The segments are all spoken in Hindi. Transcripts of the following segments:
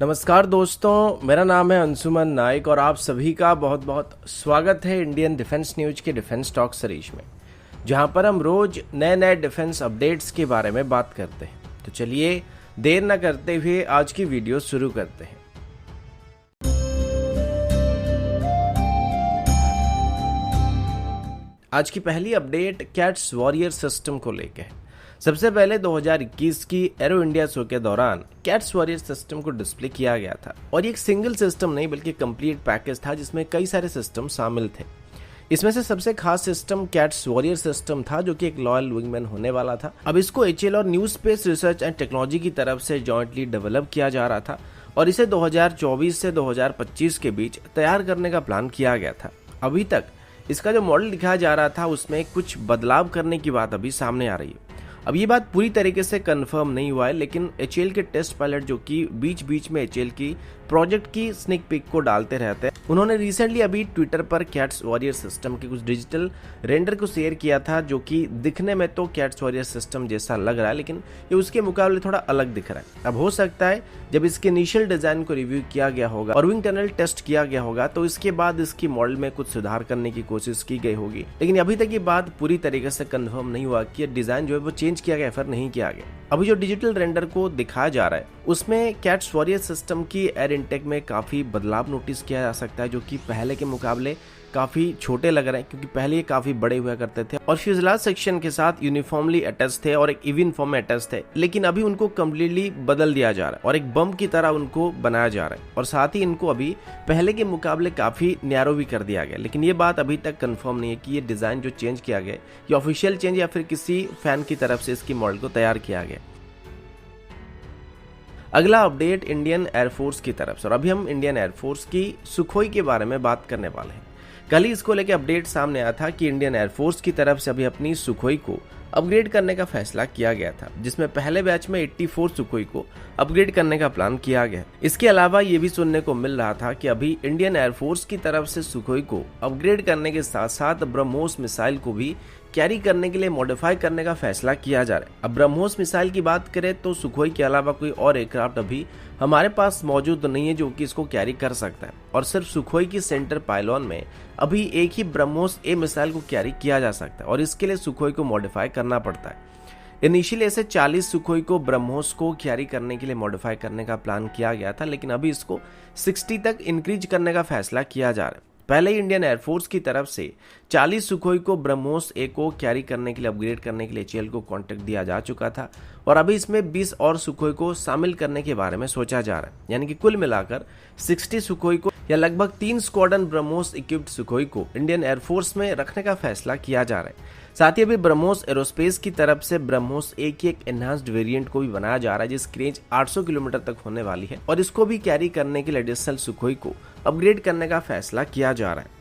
नमस्कार दोस्तों, मेरा नाम है अंशुमन नाइक और आप सभी का बहुत बहुत स्वागत है इंडियन डिफेंस न्यूज के डिफेंस टॉक सीरीज में, जहां पर हम रोज नए नए डिफेंस अपडेट्स के बारे में बात करते हैं। तो चलिए देर न करते हुए आज की वीडियो शुरू करते हैं। आज की पहली अपडेट कैट्स वॉरियर सिस्टम को लेकर है। सबसे पहले 2021 की एरो इंडिया शो के दौरान कैट्स वॉरियर सिस्टम को डिस्प्ले किया गया था और ये एक सिंगल सिस्टम नहीं बल्कि कंप्लीट पैकेज था जिसमें कई सारे सिस्टम शामिल थे। इसमें से सबसे खास सिस्टम कैट्स वॉरियर सिस्टम था जो कि एक लॉयल विंगमैन होने वाला था। अब इसको एचएएल और new space research and technology की तरफ से जॉइंटली डेवलप किया जा रहा था और इसे 2024 से 2025 के बीच तैयार करने का प्लान किया गया था। अभी तक इसका जो मॉडल दिखाया जा रहा था उसमें कुछ बदलाव करने की बात अभी सामने आ रही है। अब ये बात पूरी तरीके से कंफर्म नहीं हुआ है, लेकिन एचएएल के टेस्ट पायलट जो कि बीच बीच में एचएएल की प्रोजेक्ट की स्निक पिक को डालते रहते हैं, उन्होंने रिसेंटली अभी ट्विटर पर कैट्स वॉरियर सिस्टम के कुछ डिजिटल रेंडर को शेयर किया था जो कि दिखने में तो कैट्स वॉरियर सिस्टम जैसा लग रहा है, लेकिन ये उसके मुकाबले थोड़ा अलग दिख रहा है। अब हो सकता है जब इसके इनिशियल डिजाइन को रिव्यू किया गया होगा और विंग टनल टेस्ट किया गया होगा तो इसके बाद इसकी मॉडल में कुछ सुधार करने की कोशिश की गई होगी, लेकिन अभी तक ये बात पूरी तरीके से कंफर्म नहीं हुआ कि डिजाइन जो है वो चेंज किया गया फिर नहीं किया गया। अभी जो डिजिटल रेंडर को दिखाया जा रहा है उसमें कैट्स वॉरियर सिस्टम की एयर इनटेक में काफी बदलाव नोटिस किया जा सकता है, जो कि पहले के मुकाबले काफी छोटे लग रहे हैं, क्योंकि पहले ये काफी बड़े हुआ करते थे और फ्यूजलाज सेक्शन के साथ यूनिफॉर्मली अटैच थे और एक इवन फॉर्म में अटैच थे, लेकिन अभी उनको कम्प्लीटली बदल दिया जा रहा है और एक बम की तरह उनको बनाया जा रहा है और साथ ही इनको अभी पहले के मुकाबले काफी नैरो भी कर दिया गया। लेकिन ये बात अभी तक कंफर्म नहीं है कि ये डिजाइन जो चेंज किया गया ये ऑफिशियल चेंज या फिर किसी फैन की तरफ से इसकी मॉडल को तैयार किया गया। अगला अपडेट इंडियन एयरफोर्स की तरफ से, और अभी हम इंडियन एयरफोर्स की सुखोई के बारे में बात करने वाले हैं। कल ही इसको लेकर अपडेट सामने आया था कि इंडियन एयरफोर्स की तरफ से अभी अपनी सुखोई को अपग्रेड करने का फैसला किया गया था, जिसमें पहले बैच में 84 सुखोई को अपग्रेड करने का प्लान किया गया। इसके अलावा ये भी सुनने को मिल रहा था कि अभी इंडियन एयरफोर्स की तरफ से सुखोई को अपग्रेड करने के साथ साथ ब्रह्मोस मिसाइल को भी कैरी करने के लिए मॉडिफाई करने का फैसला किया जा रहा है। अब ब्रह्मोस मिसाइल की बात करें तो सुखोई के अलावा कोई और एयरक्राफ्ट अभी हमारे पास मौजूद नहीं है जो कि इसको कैरी कर सकता है और सिर्फ सुखोई की सेंटर पायलॉन में अभी एक ही ब्रह्मोस ए मिसाइल को कैरी किया जा सकता है और इसके लिए सुखोई को मॉडिफाई करना पड़ता है। इनिशियली ऐसे 40 सुखोई को ब्रह्मोस को कैरी करने के लिए मॉडिफाई करने का प्लान किया गया था, लेकिन अभी इसको 60 तक इंक्रीज करने का फैसला किया जा रहा है। पहले ही इंडियन एयरफोर्स की तरफ से 40 सुखोई को ब्रह्मोस ए को कैरी करने के लिए अपग्रेड करने के लिए एचएएल को कॉन्ट्रैक्ट दिया जा चुका था और अभी इसमें 20 और सुखोई को शामिल करने के बारे में सोचा जा रहा है, यानी कि कुल मिलाकर 60 सुखोई को या लगभग 3 स्क्वाड्रन ब्रह्मोस इक्विप्ड सुखोई को इंडियन एयरफोर्स में रखने का फैसला किया जा रहा है। साथ ही अभी ब्रह्मोस एरोस्पेस की तरफ से ब्रह्मोस ए की एक एनहांस्ड वेरिएंट को भी बनाया जा रहा है जिसकी रेंज 800 किलोमीटर तक होने वाली है और इसको भी कैरी करने के लिए एडिशनल सुखोई को अपग्रेड करने का फैसला किया जा रहा है।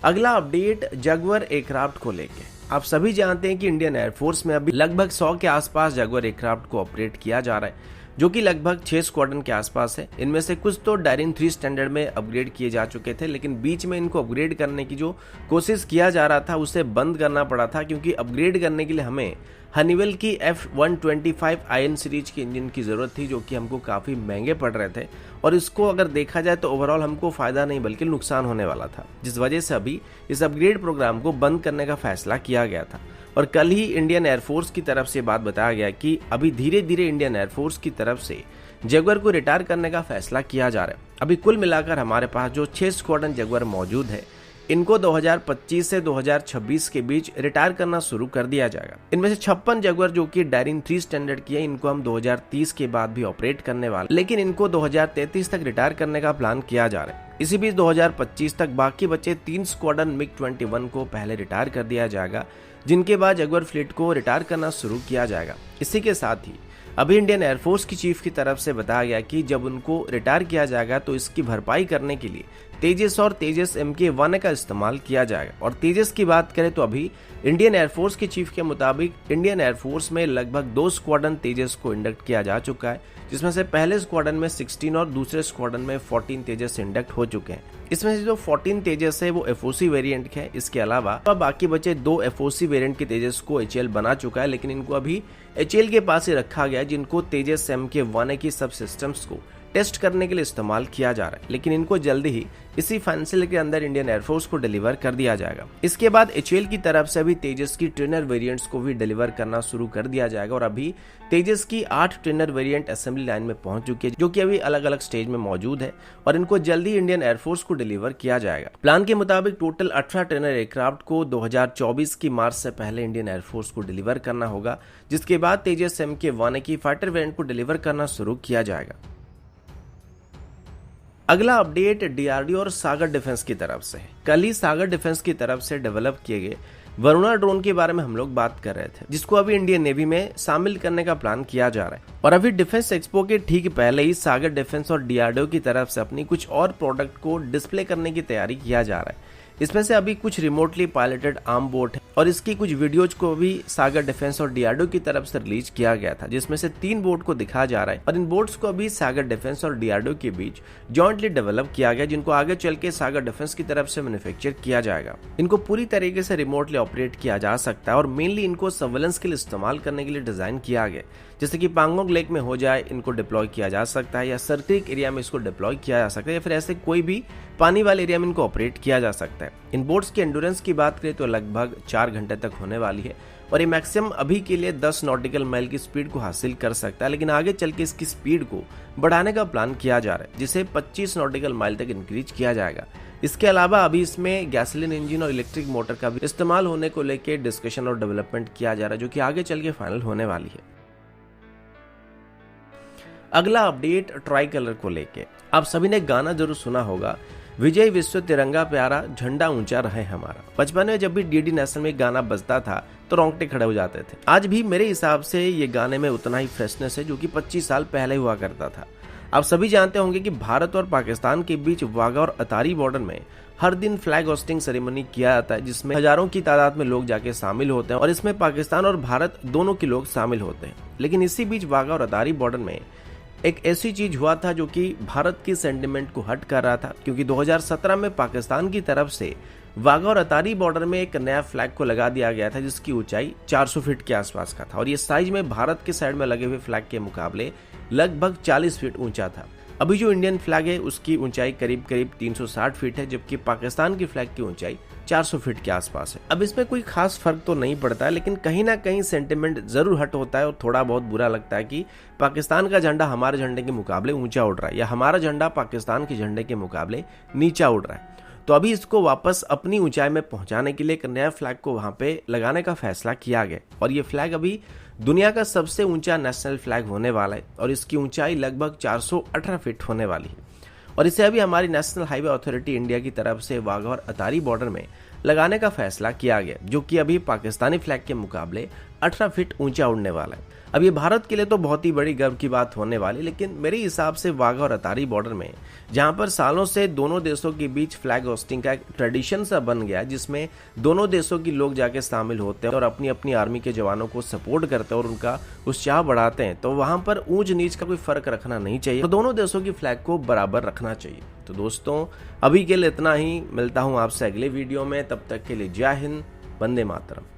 अगला अपडेट जगुआर एयरक्राफ्ट को लेके। आप सभी जानते हैं कि इंडियन एयरफोर्स में अभी लगभग 100 के आसपास जगुआर एयरक्राफ्ट को ऑपरेट किया जा रहा है, जो कि लगभग 6 स्क्वाड्रन के आसपास है। इनमें से कुछ तो डायरिन 3 स्टैंडर्ड में अपग्रेड किए जा चुके थे, लेकिन बीच में इनको अपग्रेड करने की जो कोशिश किया जा रहा था उसे बंद करना पड़ा था, क्योंकि अपग्रेड करने के लिए हमें हनीवेल की F125 आयन सीरीज की इंजन की जरूरत थी, जो कि हमको काफी महंगे पड़ रहे थे और इसको अगर देखा जाए तो ओवरऑल हमको फायदा नहीं बल्कि नुकसान होने वाला था, जिस वजह से अभी इस अपग्रेड प्रोग्राम को बंद करने का फैसला किया गया था। और कल ही इंडियन एयरफोर्स की तरफ से बात बताया गया कि अभी धीरे धीरे इंडियन एयरफोर्स की तरफ से जगुआर को रिटायर करने का फैसला किया जा रहा है। अभी कुल मिलाकर हमारे पास जो 6 स्क्वाड्रन जगुआर मौजूद है इनको 2025 से 2026 के बीच रिटायर करना शुरू कर दिया जाएगा। इनमें से 56 जगुआर जो कि डायरिन 3 स्टैंडर्ड की है, इनको हम 2030 के बाद भी ऑपरेट करने वाले, लेकिन इनको 2033 तक रिटायर करने का प्लान किया जा रहा है। इसी बीच 2025 तक बाकी बचे 3 स्क्वाड्रन MiG-21 को पहले रिटायर कर दिया जाएगा, जिनके बाद जगुआर फ्लीट को रिटायर करना शुरू किया जाएगा। इसी के साथ ही अभी इंडियन एयरफोर्स की चीफ की तरफ से बताया गया कि जब उनको रिटायर किया जाएगा तो इसकी भरपाई करने के लिए तेजस और तेजस MK-1 का इस्तेमाल किया जाएगा। और तेजस की बात करें तो अभी इंडियन एयरफोर्स के चीफ के मुताबिक इंडियन एयरफोर्स में लगभग 2 स्क्वाड्रन तेजस को इंडक्ट किया जा चुका है, जिसमें से पहले स्क्वाड्रन में 16 और दूसरे स्क्वाड्रन में 14 तेजस इंडक्ट हो चुके हैं। इसमें से जो 14 तेजस है वो FOC वेरिएंट के हैं। इसके अलावा बाकी बचे 2 FOC वेरिएंट के तेजस को HAL बना चुका है, लेकिन इनको अभी HAL के पास ही रखा गया, जिनको तेजस MK-1 की सब सिस्टम्स को टेस्ट करने के लिए इस्तेमाल किया जा रहा है। लेकिन इनको जल्दी ही इसी फाइनेंशियल के अंदर इंडियन एयरफोर्स को डिलीवर कर दिया जाएगा। इसके बाद HAL की तरफ से भी तेजस की ट्रेनर वेरिएंट्स को भी डिलीवर करना शुरू कर दिया जाएगा। और अभी तेजस की 8 ट्रेनर वेरिएंट असेंबली लाइन में पहुंच चुकी है, जो कि अभी अलग अलग स्टेज में मौजूद है और इनको जल्दी इंडियन एयरफोर्स को डिलीवर किया जाएगा। प्लान के मुताबिक टोटल 18 ट्रेनर एयरक्राफ्ट को 2024 की मार्च से पहले इंडियन एयरफोर्स को डिलीवर करना होगा, जिसके बाद तेजस MK-1 की फाइटर वेरिएंट को डिलीवर करना शुरू किया जाएगा। अगला अपडेट DRDO और सागर डिफेंस की तरफ से है। कल ही सागर डिफेंस की तरफ से डेवलप किए गए वरुणा ड्रोन के बारे में हम लोग बात कर रहे थे, जिसको अभी इंडियन नेवी में शामिल करने का प्लान किया जा रहा है। और अभी डिफेंस एक्सपो के ठीक पहले ही सागर डिफेंस और DRDO की तरफ से अपनी कुछ और प्रोडक्ट को डिस्प्ले करने की तैयारी किया जा रहा है। इसमें से अभी कुछ रिमोटली पायलटेड आर्म बोट है और इसकी कुछ वीडियोज को भी सागर डिफेंस और DRDO की तरफ से रिलीज किया गया था, जिसमें से 3 बोट को दिखाया जा रहा है। और इन बोट्स को अभी सागर डिफेंस और DRDO के बीच जॉइंटली डेवलप किया गया, जिनको आगे चल के सागर डिफेंस की तरफ से मैन्युफैक्चर किया जाएगा। इनको पूरी तरीके से रिमोटली ऑपरेट किया जा सकता है और मेनली इनको सर्वेलेंस के लिए इस्तेमाल करने के लिए डिजाइन किया गया, जैसे कि पांगोंग लेक में हो जाए इनको डिप्लॉय किया जा सकता है, या सर्क्रिक एरिया में इसको डिप्लॉय किया जा सकता है, या फिर ऐसे कोई भी पानी वाले एरिया में इनको ऑपरेट किया जा सकता है। इन बोट्स की एंड्योरेंस की बात करें तो लगभग 4 घंटे तक होने वाली है और ये मैक्सिमम अभी के लिए 10 नॉटिकल माइल की स्पीड को हासिल कर सकता है, लेकिन आगे चल के इसकी स्पीड को बढ़ाने का प्लान किया जा रहा है, जिसे 25 नॉटिकल माइल तक इंक्रीज किया जाएगा। इसके अलावा अभी इसमें गैसोलीन इंजन और इलेक्ट्रिक मोटर का भी इस्तेमाल होने को लेकर डिस्कशन और डेवलपमेंट किया जा रहा है, जो कि आगे चल के फाइनल होने वाली है। अगला अपडेट ट्राई कलर को लेके। आप सभी ने गाना जरूर सुना होगा, विजय विश्व तिरंगा प्यारा झंडा ऊंचा रहे हमारा। बचपन में जब भी DD नेशनल में गाना बजता था तो रोंगटे खड़े हो जाते थे। आज भी मेरे हिसाब से ये गाने में उतना ही फ्रेशनेस है जो कि 25 साल पहले हुआ करता था। आप सभी जानते होंगे कि भारत और पाकिस्तान के बीच वाघा और अतारी बॉर्डर में हर दिन फ्लैग होस्टिंग सेरेमनी किया जाता है, जिसमें हजारों की तादाद में लोग जाके शामिल होते हैं और इसमें पाकिस्तान और भारत दोनों के लोग शामिल होते हैं। लेकिन इसी बीच वाघा और अतारी बॉर्डर में एक ऐसी चीज हुआ था जो कि भारत की सेंटिमेंट को हट कर रहा था, क्योंकि 2017 में पाकिस्तान की तरफ से वाघा और अतारी बॉर्डर में एक नया फ्लैग को लगा दिया गया था, जिसकी ऊंचाई 400 फीट के आसपास का था और ये साइज में भारत के साइड में लगे हुए फ्लैग के मुकाबले लगभग 40 फीट ऊंचा था। अभी जो इंडियन फ्लैग है उसकी ऊंचाई करीब करीब 360 फीट है, जबकि पाकिस्तान की फ्लैग की ऊंचाई 400 फीट के आसपास है। अब इसमें कोई खास फर्क तो नहीं पड़ता है, लेकिन कहीं ना कहीं सेंटिमेंट जरूर हट होता है और थोड़ा बहुत बुरा लगता है कि पाकिस्तान का झंडा हमारे झंडे के मुकाबले ऊंचा उड़ रहा है या हमारा झंडा पाकिस्तान के झंडे के मुकाबले नीचा उड़ रहा है। तो अभी इसको वापस अपनी ऊंचाई में पहुंचाने के लिए एक नया फ्लैग को वहां पे लगाने का फैसला किया गया और ये फ्लैग अभी दुनिया का सबसे ऊंचा नेशनल फ्लैग होने वाला है और इसकी ऊंचाई लगभग 418 फीट होने वाली है। और इसे अभी हमारी नेशनल हाईवे अथॉरिटी इंडिया की तरफ से वाघा और अतारी बॉर्डर में लगाने का फैसला किया गया, जो कि अभी पाकिस्तानी फ्लैग के मुकाबले 18 फीट ऊंचा उड़ने वाला है। अब ये भारत के लिए तो बहुत ही बड़ी गर्व की बात होने वाली, लेकिन मेरे हिसाब से वाघा और अतारी बॉर्डर में जहां पर सालों से दोनों देशों के बीच फ्लैग होस्टिंग का एक ट्रेडिशन सा बन गया, जिसमें दोनों देशों के लोग जाके शामिल होते हैं और अपनी अपनी आर्मी के जवानों को सपोर्ट करते हैं और उनका उत्साह बढ़ाते हैं, तो वहां पर ऊंच नीच का कोई फर्क रखना नहीं चाहिए, तो दोनों देशों की फ्लैग को बराबर रखना चाहिए। तो दोस्तों अभी के लिए इतना ही, मिलता हूं आपसे अगले वीडियो में, तब तक के लिए जय हिंद, वंदे मातरम।